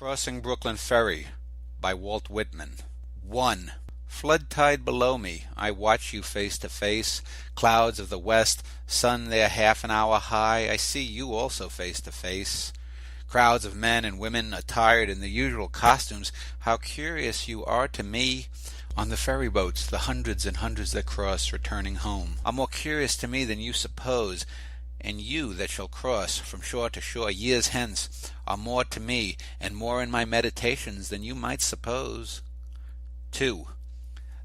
Crossing Brooklyn Ferry by Walt Whitman. 1. Flood tide below me, I watch you face to face. Clouds of the west, sun there half an hour high, I see you also face to face. Crowds of men and women attired in the usual costumes, how curious you are to me. On the ferry boats, the hundreds and hundreds that cross, returning home, are more curious to me than you suppose. And you that shall cross from shore to shore years hence are more to me, and more in my meditations than you might suppose. 2.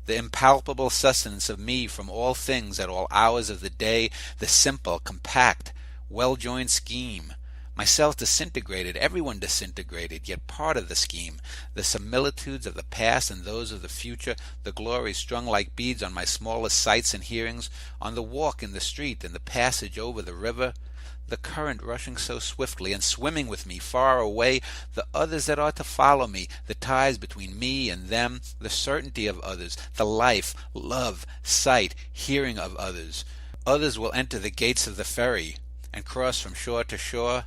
The impalpable sustenance of me from all things at all hours of the day, the simple, compact, well-joined scheme, myself disintegrated, everyone disintegrated, yet part of the scheme, the similitudes of the past and those of the future, the glories strung like beads on my smallest sights and hearings, on the walk in the street and the passage over the river, the current rushing so swiftly and swimming with me far away, the others that are to follow me, the ties between me and them, the certainty of others, the life, love, sight, hearing of others. Others will enter the gates of the ferry and cross from shore to shore.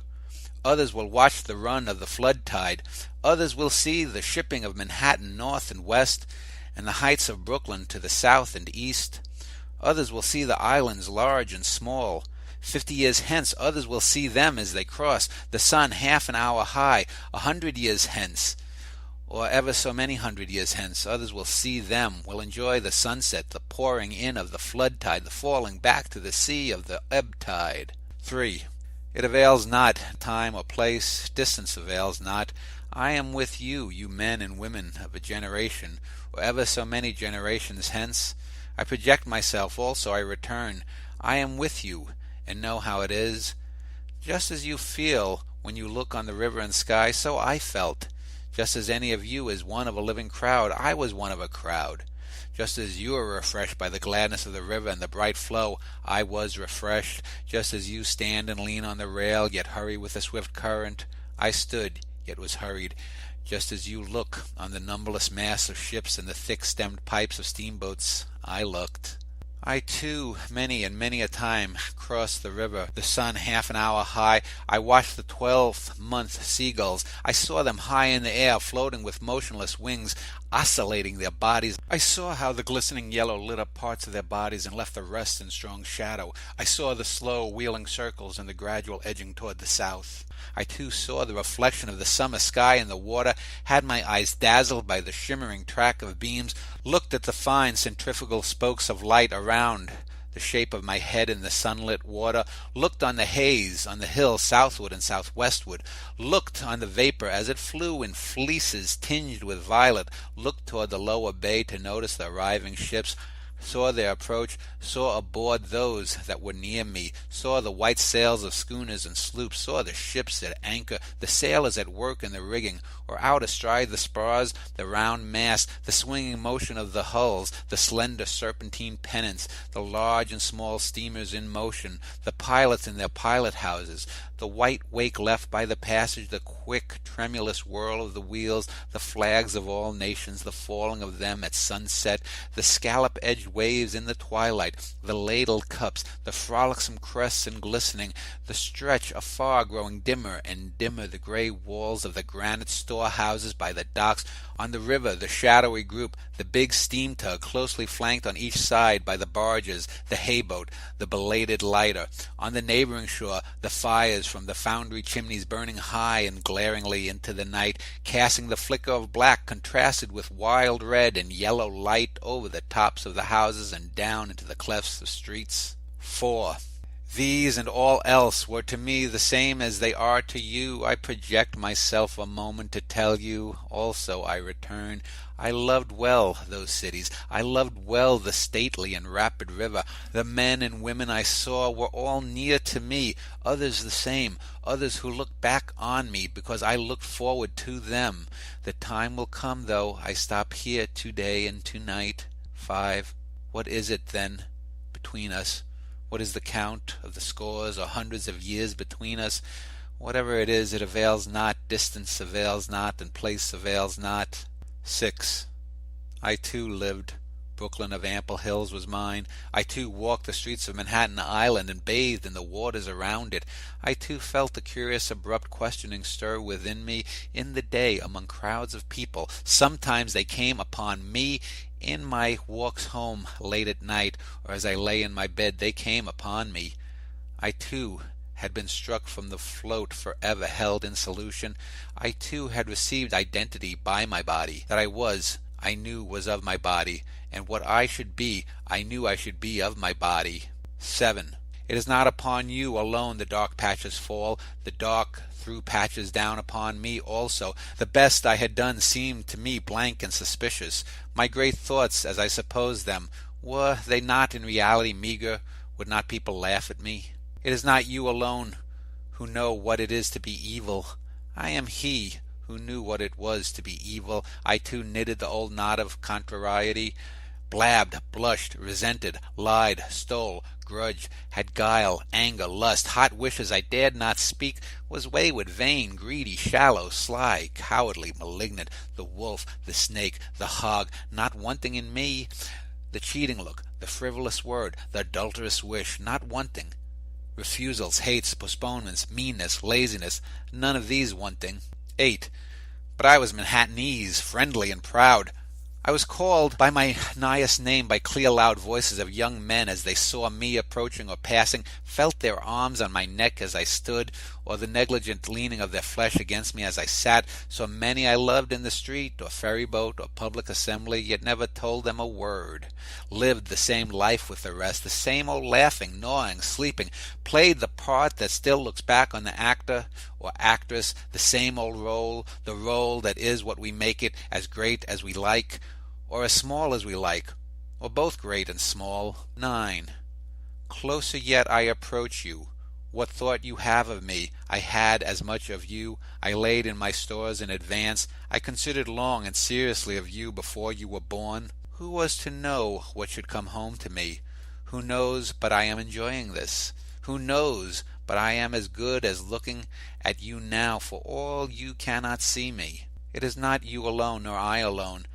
Others will watch the run of the flood tide. Others will see the shipping of Manhattan north and west, and the heights of Brooklyn to the south and east. Others will see the islands large and small. 50 years hence others will see them as they cross, the sun half an hour high. 100 years hence, or ever so many 100 years hence, others will see them, will enjoy the sunset, the pouring in of the flood tide, the falling back to the sea of the ebb tide. 3. It avails not, time or place, distance avails not. I am with you, you men and women of a generation, or ever so many generations hence. I project myself, also I return. I am with you, and know how it is. Just as you feel when you look on the river and sky, so I felt. Just as any of you is one of a living crowd, I was one of a crowd. Just as you are refreshed by the gladness of the river and the bright flow, I was refreshed. Just as you stand and lean on the rail, yet hurry with the swift current, I stood, yet was hurried. Just as you look on the numberless mass of ships and the thick-stemmed pipes of steamboats, I looked. I too, many and many a time, crossed the river, the sun half an hour high. I watched the 12th-month seagulls. I saw them high in the air, floating with motionless wings, oscillating their bodies. I saw how the glistening yellow lit up parts of their bodies and left the rest in strong shadow. I saw the slow wheeling circles and the gradual edging toward the south. I too saw the reflection of the summer sky in the water, had my eyes dazzled by the shimmering track of beams, looked at the fine centrifugal spokes of light around the shape of my head in the sunlit water, looked on the haze on the hill southward and southwestward, looked on the vapor as it flew in fleeces tinged with violet, looked toward the lower bay to notice the arriving ships, saw their approach, saw aboard those that were near me, saw the white sails of schooners and sloops, saw the ships at anchor, the sailors at work in the rigging, or out astride the spars, the round mast, the swinging motion of the hulls, the slender serpentine pennants, the large and small steamers in motion, the pilots in their pilot-houses, the white wake left by the passage, the quick, tremulous whirl of the wheels, the flags of all nations, the falling of them at sunset, the scallop-edged waves in the twilight, the ladled cups, the frolicsome crests and glistening, the stretch afar growing dimmer and dimmer, the grey walls of the granite storehouses by the docks, on the river the shadowy group, the big steam tug closely flanked on each side by the barges, the hayboat, the belated lighter, on the neighboring shore the fires from the foundry chimneys burning high and glaringly into the night, casting the flicker of black contrasted with wild red and yellow light over the tops of the houses and down into the clefts of streets. 4. These and all else were to me the same as they are to you. I project myself a moment to tell you, also I return. I loved well those cities. I loved well the stately and rapid river. The men and women I saw were all near to me, others the same, others who looked back on me because I looked forward to them. The time will come, though, I stop here today and tonight. 5. What is it, then, between us? What is the count of the scores or hundreds of years between us? Whatever it is, it avails not, distance avails not, and place avails not. 6. I too lived, Brooklyn of ample hills was mine. I too walked the streets of Manhattan Island and bathed in the waters around it. I too felt the curious abrupt questioning stir within me in the day among crowds of people. Sometimes they came upon me in my walks home late at night, or as I lay in my bed they came upon me. I too had been struck from the float forever held in solution. I too had received identity by my body. That I knew was of my body, and what I should be, I knew I should be of my body. 7. It is not upon you alone the dark patches fall. The dark threw patches down upon me also. The best I had done seemed to me blank and suspicious. My great thoughts, as I supposed them, were they not in reality meager? Would not people laugh at me? It is not you alone who know what it is to be evil. I am he who knew what it was to be evil. I too knitted the old knot of contrariety, blabbed, blushed, resented, lied, stole, grudged, had guile, anger, lust, hot wishes I dared not speak, was wayward, vain, greedy, shallow, sly, cowardly, malignant, the wolf, the snake, the hog, not wanting in me, the cheating look, the frivolous word, the adulterous wish, not wanting. Refusals, hates, postponements, meanness, laziness, none of these wanting. 8. But I was Manhattanese, friendly and proud. I was called by my nighest name by clear loud voices of young men as they saw me approaching or passing, felt their arms on my neck as I stood, or the negligent leaning of their flesh against me as I sat. So many I loved in the street, or ferry boat, or public assembly, yet never told them a word. Lived the same life with the rest, the same old laughing, gnawing, sleeping, played the part that still looks back on the actor or actress, the same old role, the role that is what we make it, as great as we like, or as small as we like, or both great and small. 9. Closer yet I approach you. What thought you have of me, I had as much of you. I laid in my stores in advance. I considered long and seriously of you before you were born. Who was to know what should come home to me? Who knows but I am enjoying this? Who knows but I am as good as looking at you now, for all you cannot see me? It is not you alone, nor I alone,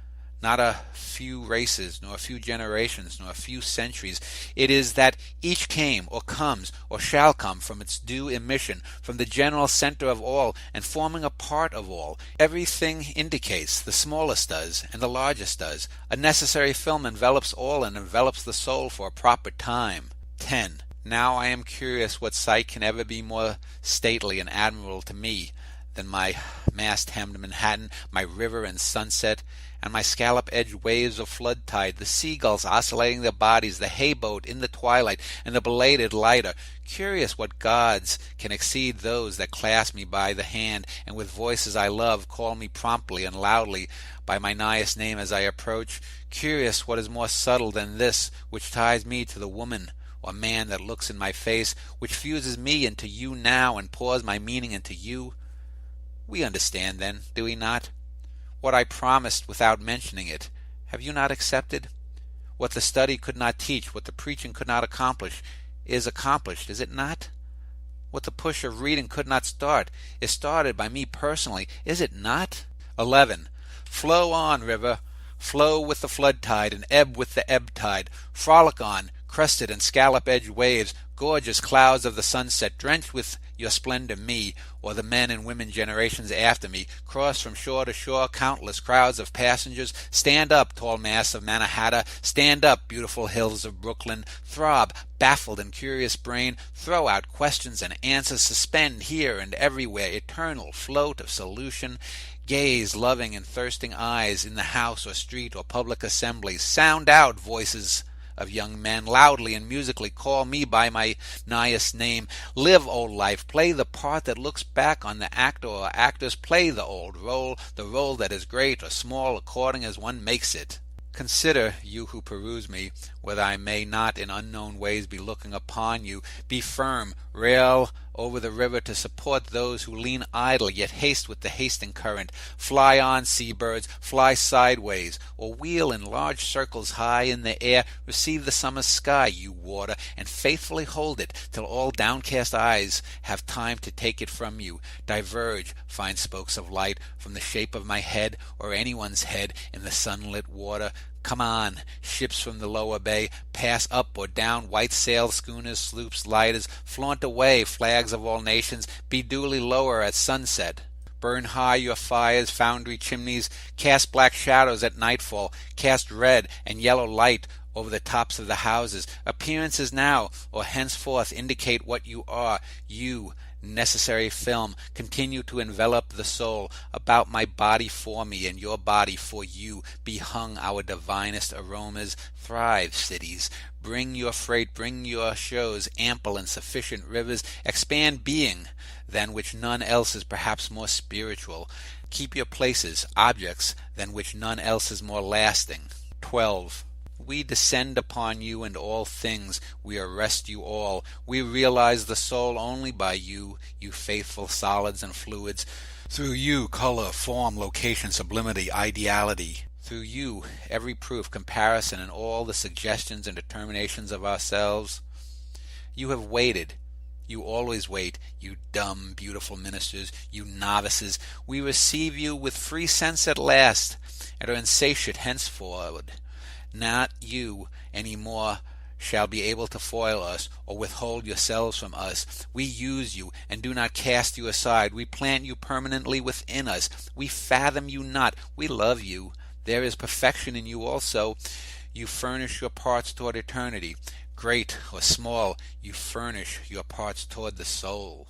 not a few races, nor a few generations, nor a few centuries. It is that each came, or comes, or shall come from its due emission, from the general center of all, and forming a part of all. Everything indicates, the smallest does, and the largest does. A necessary film envelops all, and envelops the soul for a proper time. 10. Now I am curious what sight can ever be more stately and admirable to me than my mast-hemmed Manhattan, my river and sunset, and my scallop-edged waves of flood tide, the seagulls oscillating their bodies, the hay-boat in the twilight, and the belated lighter. Curious what gods can exceed those that clasp me by the hand, and with voices I love call me promptly and loudly by my nighest name as I approach. Curious what is more subtle than this, which ties me to the woman or man that looks in my face, which fuses me into you now and pours my meaning into you. We understand, then, do we not? What I promised without mentioning it, have you not accepted? What the study could not teach, what the preaching could not accomplish, is accomplished, is it not? What the push of reading could not start, is started by me personally, is it not? 11. Flow on, river. Flow with the flood tide, and ebb with the ebb tide. Frolic on, crested and scallop-edged waves, gorgeous clouds of the sunset, drenched with your splendor me, or the men and women generations after me, cross from shore to shore countless crowds of passengers. Stand up, tall mass of Manhattan, stand up, beautiful hills of Brooklyn, throb, baffled and curious brain, throw out questions and answers, suspend here and everywhere, eternal float of solution. Gaze loving and thirsting eyes in the house or street or public assemblies. Sound out, voices of young men, loudly and musically call me by my nighest name. Live old life, play the part that looks back on the actor or actress, play the old role, the role that is great or small according as one makes it. Consider, you who peruse me, whether I may not in unknown ways be looking upon you. Be firm, rail over the river to support those who lean idle, yet haste with the hasting current. Fly on, seabirds, fly sideways, or wheel in large circles high in the air. Receive the summer sky, you water, and faithfully hold it till all downcast eyes have time to take it from you. Diverge, fine spokes of light, from the shape of my head or anyone's head in the sunlit water. Come on, ships from the lower bay, pass up or down, white sailed schooners, sloops, lighters, flaunt away, flags of all nations, be duly lower at sunset. Burn high your fires, foundry chimneys, cast black shadows at nightfall, cast red and yellow light over the tops of the houses. Appearances now or henceforth indicate what you are. You, necessary film, continue to envelop the soul. About my body for me, and your body for you, be hung our divinest aromas. Thrive, cities. Bring your freight, bring your shows, ample and sufficient rivers. Expand being, than which none else is perhaps more spiritual. Keep your places, objects, than which none else is more lasting. 12. We descend upon you and all things, we arrest you all. We realize the soul only by you, you faithful solids and fluids. Through you, color, form, location, sublimity, ideality. Through you, every proof, comparison, and all the suggestions and determinations of ourselves. You have waited. You always wait, you dumb, beautiful ministers, you novices. We receive you with free sense at last, and are insatiate henceforward. Not you any more shall be able to foil us, or withhold yourselves from us. We use you, and do not cast you aside. We plant you permanently within us. We fathom you not. We love you. There is perfection in you also. You furnish your parts toward eternity. Great or small, you furnish your parts toward the soul.